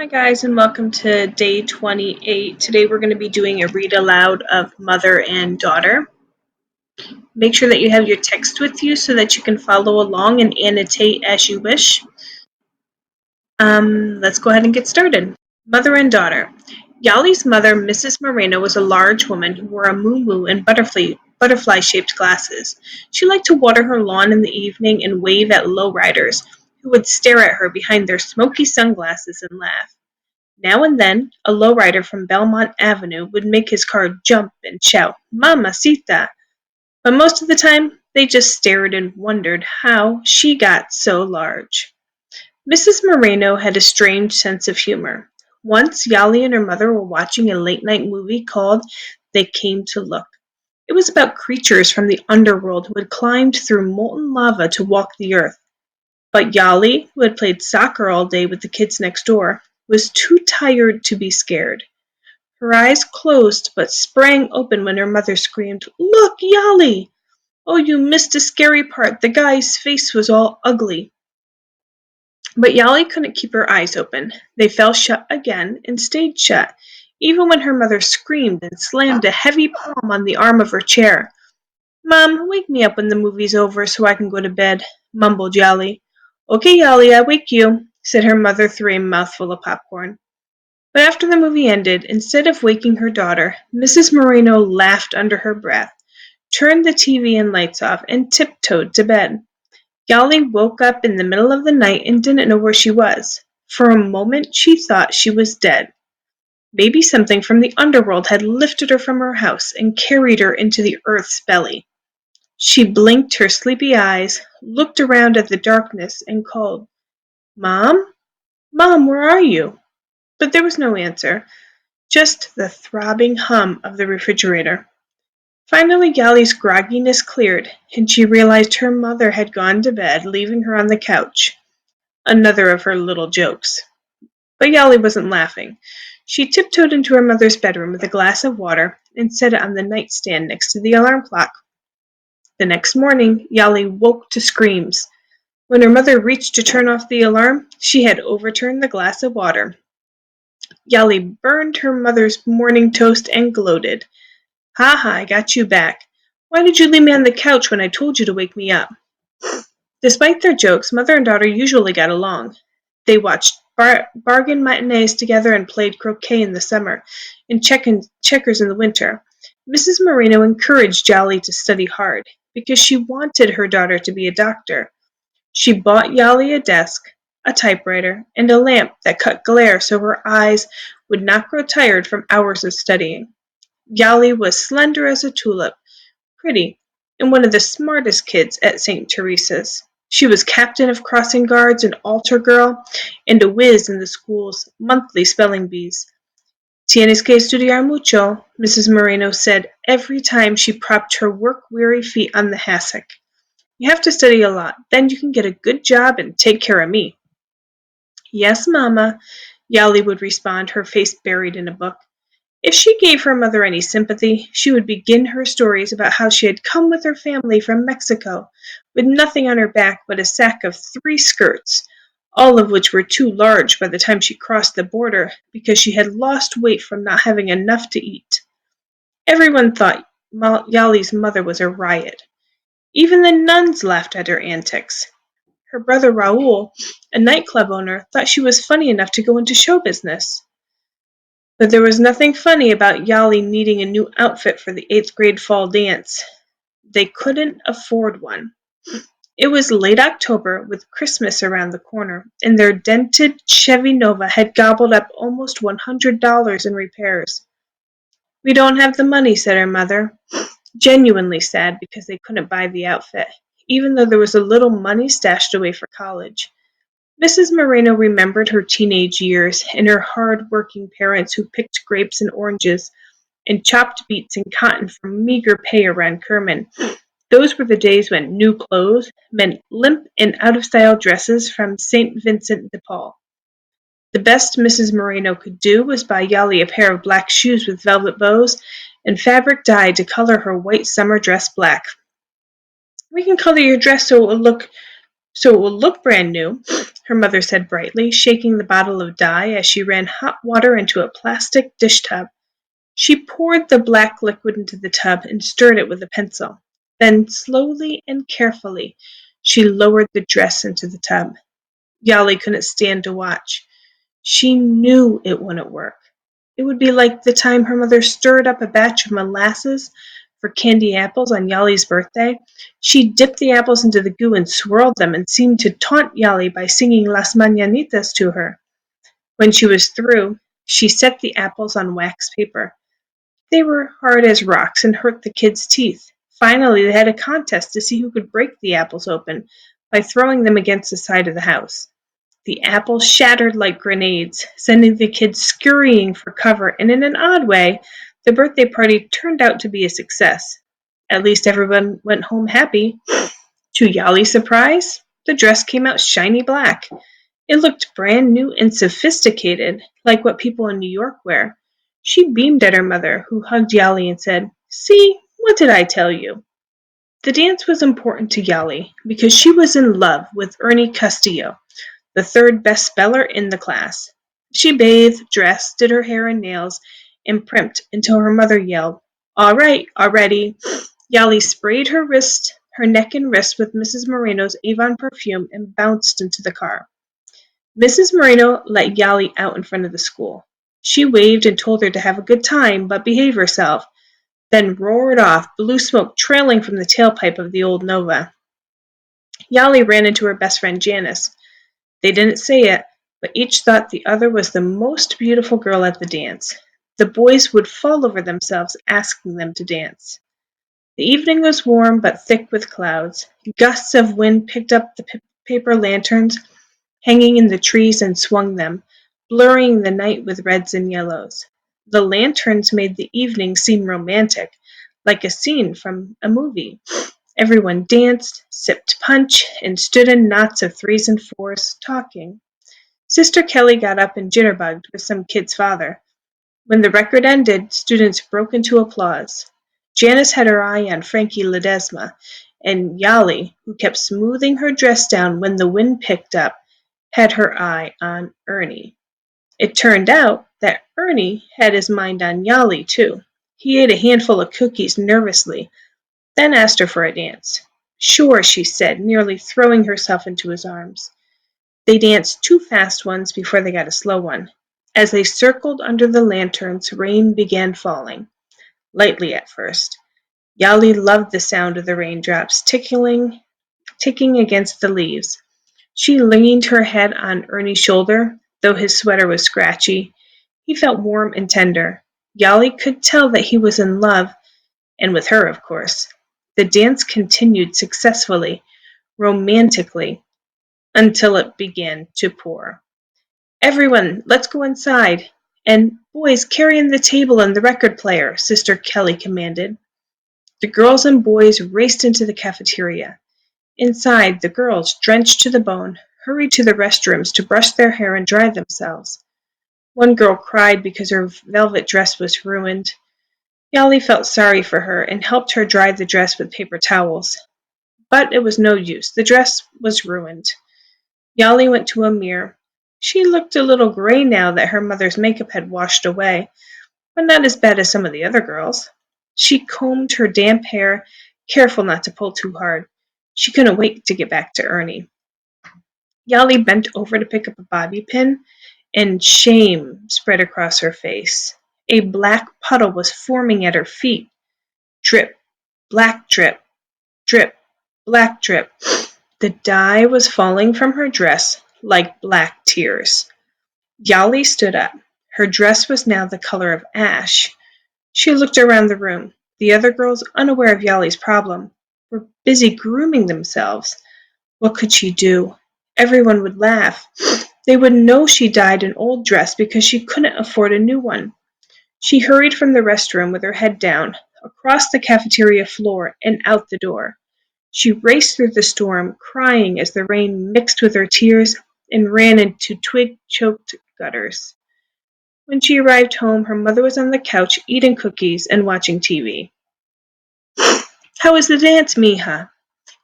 Hi guys and welcome to day 28. Today we're going to be doing a read aloud of Mother and Daughter. Make sure that you have your text with you so that you can follow along and annotate as you wish. Let's go ahead and get started. Mother and Daughter. Yali's mother, Mrs. Moreno, was a large woman who wore a moo-moo and butterfly-shaped glasses. She liked to water her lawn in the evening and wave at lowriders, who would stare at her behind their smoky sunglasses and laugh. Now and then, a lowrider from Belmont Avenue would make his car jump and shout, "Mamacita!" But most of the time, they just stared and wondered how she got so large. Mrs. Moreno had a strange sense of humor. Once, Yali and her mother were watching a late-night movie called They Came to Look. It was about creatures from the underworld who had climbed through molten lava to walk the earth. But Yali, who had played soccer all day with the kids next door, was too tired to be scared. Her eyes closed but sprang open when her mother screamed, "Look, Yali! Oh, you missed a scary part. The guy's face was all ugly." But Yali couldn't keep her eyes open. They fell shut again and stayed shut, even when her mother screamed and slammed a heavy palm on the arm of her chair. "Mom, wake me up when the movie's over so I can go to bed," mumbled Yali. "Okay, Yali, I wake you," said her mother through a mouthful of popcorn. But after the movie ended, instead of waking her daughter, Mrs. Moreno laughed under her breath, turned the TV and lights off, and tiptoed to bed. Yali woke up in the middle of the night and didn't know where she was. For a moment she thought she was dead. Maybe something from the underworld had lifted her from her house and carried her into the earth's belly. She blinked her sleepy eyes, looked around at the darkness, and called, "Mom? Mom, where are you?" But there was no answer, just the throbbing hum of the refrigerator. Finally, Yali's grogginess cleared, and she realized her mother had gone to bed, leaving her on the couch. Another of her little jokes. But Yali wasn't laughing. She tiptoed into her mother's bedroom with a glass of water and set it on the nightstand next to the alarm clock. The next morning, Yali woke to screams. When her mother reached to turn off the alarm, she had overturned the glass of water. Yali burned her mother's morning toast and gloated. "Ha ha, I got you back. Why did you leave me on the couch when I told you to wake me up?" Despite their jokes, mother and daughter usually got along. They watched bargain matinees together and played croquet in the summer and checkers in the winter. Mrs. Moreno encouraged Yali to study hard because she wanted her daughter to be a doctor. She bought Yali a desk, a typewriter, and a lamp that cut glare so her eyes would not grow tired from hours of studying. Yali was slender as a tulip, pretty, and one of the smartest kids at St. Teresa's. She was captain of crossing guards, an altar girl, and a whiz in the school's monthly spelling bees. "Tienes que estudiar mucho," Mrs. Moreno said every time she propped her work-weary feet on the hassock. "You have to study a lot, then you can get a good job and take care of me." "Yes, Mama," Yali would respond, her face buried in a book. If she gave her mother any sympathy, she would begin her stories about how she had come with her family from Mexico, with nothing on her back but a sack of 3 skirts, all of which were too large by the time she crossed the border because she had lost weight from not having enough to eat. Everyone thought Yali's mother was a riot. Even the nuns laughed at her antics. Her brother Raoul, a nightclub owner, thought she was funny enough to go into show business. But there was nothing funny about Yali needing a new outfit for the 8th grade fall dance. They couldn't afford one. It was late October, with Christmas around the corner, and their dented Chevy Nova had gobbled up almost $100 in repairs. "We don't have the money," said her mother, genuinely sad because they couldn't buy the outfit, even though there was a little money stashed away for college. Mrs. Moreno remembered her teenage years and her hard-working parents who picked grapes and oranges and chopped beets and cotton for meager pay around Kerman. Those were the days when new clothes meant limp and out-of-style dresses from St. Vincent de Paul. The best Mrs. Moreno could do was buy Yali a pair of black shoes with velvet bows and fabric dye to color her white summer dress black. "We can color your dress so it will look brand new," her mother said brightly, shaking the bottle of dye as she ran hot water into a plastic dish tub. She poured the black liquid into the tub and stirred it with a pencil. Then, slowly and carefully, she lowered the dress into the tub. Yali couldn't stand to watch. She knew it wouldn't work. It would be like the time her mother stirred up a batch of molasses for candy apples on Yali's birthday. She dipped the apples into the goo and swirled them and seemed to taunt Yali by singing Las Mañanitas to her. When she was through, she set the apples on wax paper. They were hard as rocks and hurt the kids' teeth. Finally, they had a contest to see who could break the apples open by throwing them against the side of the house. The apples shattered like grenades, sending the kids scurrying for cover, and in an odd way, the birthday party turned out to be a success. At least everyone went home happy. To Yali's surprise, the dress came out shiny black. It looked brand new and sophisticated, like what people in New York wear. She beamed at her mother, who hugged Yali and said, "See, what did I tell you?" The dance was important to Yali because she was in love with Ernie Castillo, the third best speller in the class. She bathed, dressed, did her hair and nails, and primped until her mother yelled, "All right, already." Yali sprayed her neck and wrist with Mrs. Moreno's Avon perfume and bounced into the car. Mrs. Moreno let Yali out in front of the school. She waved and told her to have a good time but behave herself, then roared off, blue smoke trailing from the tailpipe of the old Nova. Yali ran into her best friend Janice. They didn't say it, but each thought the other was the most beautiful girl at the dance. The boys would fall over themselves asking them to dance. The evening was warm but thick with clouds. Gusts of wind picked up the paper lanterns hanging in the trees and swung them, blurring the night with reds and yellows. The lanterns made the evening seem romantic, like a scene from a movie. Everyone danced, sipped punch, and stood in knots of threes and fours, talking. Sister Kelly got up and jitterbugged with some kid's father. When the record ended, students broke into applause. Janice had her eye on Frankie Ledesma, and Yali, who kept smoothing her dress down when the wind picked up, had her eye on Ernie. It turned out that Ernie had his mind on Yali, too. He ate a handful of cookies nervously, then asked her for a dance. "Sure," she said, nearly throwing herself into his arms. They danced two fast ones before they got a slow one. As they circled under the lanterns, rain began falling, lightly at first. Yali loved the sound of the raindrops ticking against the leaves. She leaned her head on Ernie's shoulder, though his sweater was scratchy. He felt warm and tender. Yali could tell that he was in love, and with her, of course. The dance continued successfully, romantically, until it began to pour. "Everyone, let's go inside. And, boys, carry in the table and the record player," Sister Kelly commanded. The girls and boys raced into the cafeteria. Inside, the girls, drenched to the bone, hurried to the restrooms to brush their hair and dry themselves. One girl cried because her velvet dress was ruined. Yali felt sorry for her and helped her dry the dress with paper towels. But it was no use. The dress was ruined. Yali went to a mirror. She looked a little gray now that her mother's makeup had washed away, but not as bad as some of the other girls. She combed her damp hair, careful not to pull too hard. She couldn't wait to get back to Ernie. Yali bent over to pick up a bobby pin, and shame spread across her face. A black puddle was forming at her feet. Drip, black drip, drip, black drip. The dye was falling from her dress like black tears. Yali stood up. Her dress was now the color of ash. She looked around the room. The other girls, unaware of Yali's problem, were busy grooming themselves. What could she do? Everyone would laugh. They would know she dyed an old dress because she couldn't afford a new one. She hurried from the restroom with her head down, across the cafeteria floor, and out the door. She raced through the storm, crying as the rain mixed with her tears and ran into twig-choked gutters. When she arrived home, her mother was on the couch eating cookies and watching TV. "How was the dance, Mija?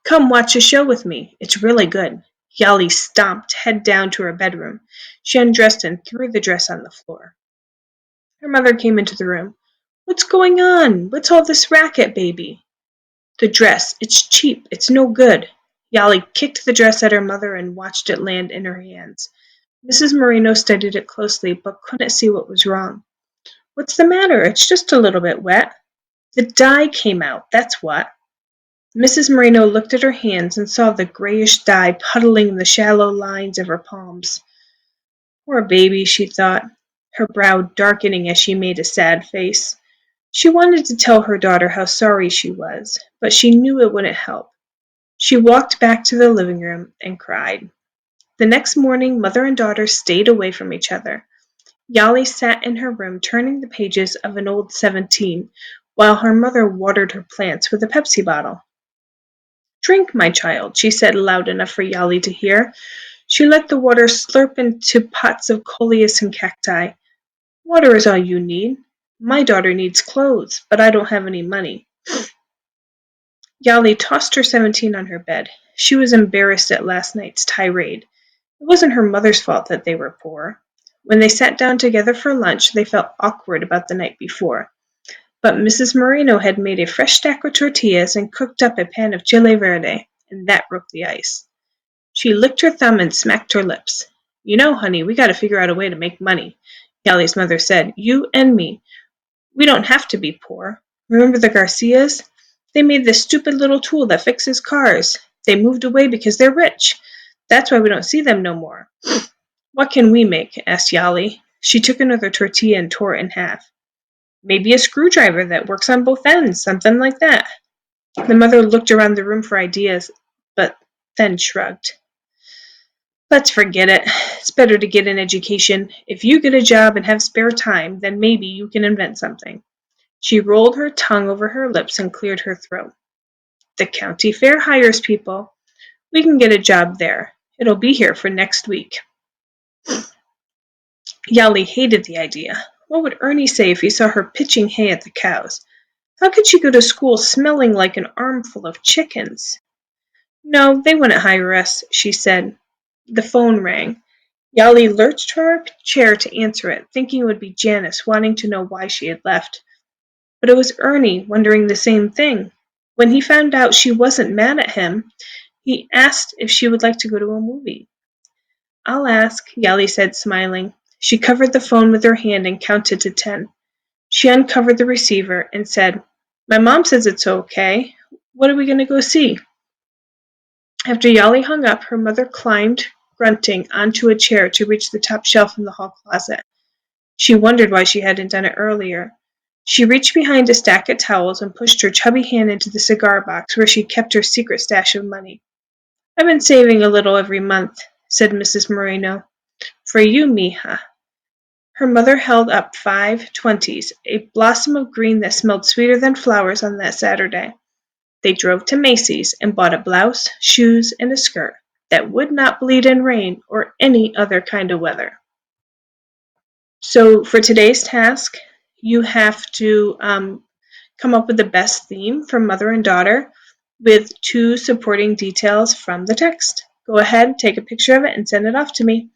Come watch a show with me. It's really good." Yali stomped head down to her bedroom. She undressed and threw the dress on the floor. Her mother came into the room. "What's going on? What's all this racket, baby?" "The dress. It's cheap. It's no good." Yali kicked the dress at her mother and watched it land in her hands. Mrs. Moreno studied it closely, but couldn't see what was wrong. "What's the matter? It's just a little bit wet." "The dye came out, that's what." Mrs. Moreno looked at her hands and saw the grayish dye puddling in the shallow lines of her palms. "Poor baby," she thought, her brow darkening as she made a sad face. She wanted to tell her daughter how sorry she was, but she knew it wouldn't help. She walked back to the living room and cried. The next morning, mother and daughter stayed away from each other. Yali sat in her room turning the pages of an old 17, while her mother watered her plants with a Pepsi bottle. "Drink, my child," she said loud enough for Yali to hear. She let the water slurp into pots of coleus and cacti. "Water is all you need. My daughter needs clothes, but I don't have any money." Yali tossed her 17 on her bed. She was embarrassed at last night's tirade. It wasn't her mother's fault that they were poor. When they sat down together for lunch, they felt awkward about the night before. But Mrs. Moreno had made a fresh stack of tortillas and cooked up a pan of chile verde, and that broke the ice. She licked her thumb and smacked her lips. "You know, honey, we gotta figure out a way to make money," Yali's mother said. "You and me. We don't have to be poor. Remember the Garcias? They made this stupid little tool that fixes cars. They moved away because they're rich. That's why we don't see them no more." "What can we make?" asked Yali. She took another tortilla and tore it in half. "Maybe a screwdriver that works on both ends, something like that." The mother looked around the room for ideas, but then shrugged. "Let's forget it. It's better to get an education. If you get a job and have spare time, then maybe you can invent something." She rolled her tongue over her lips and cleared her throat. "The county fair hires people. We can get a job there. It'll be here for next week." Yali hated the idea. What would Ernie say if he saw her pitching hay at the cows? How could she go to school smelling like an armful of chickens? "No, they wouldn't hire us," she said. The phone rang. Yali lurched from her chair to answer it, thinking it would be Janice wanting to know why she had left. But it was Ernie wondering the same thing. When he found out she wasn't mad at him, he asked if she would like to go to a movie. "I'll ask," Yali said, smiling. She covered the phone with her hand and counted to 10. She uncovered the receiver and said, "My mom says it's okay. What are we going to go see?" After Yali hung up, her mother climbed, grunting, onto a chair to reach the top shelf in the hall closet. She wondered why she hadn't done it earlier. She reached behind a stack of towels and pushed her chubby hand into the cigar box where she kept her secret stash of money. "I've been saving a little every month," said Mrs. Moreno. "For you, mija." Her mother held up 5 20s, a blossom of green that smelled sweeter than flowers on that Saturday. They drove to Macy's and bought a blouse, shoes, and a skirt that would not bleed in rain or any other kind of weather. So for today's task, you have to come up with the best theme for mother and daughter with 2 supporting details from the text. Go ahead, take a picture of it, and send it off to me.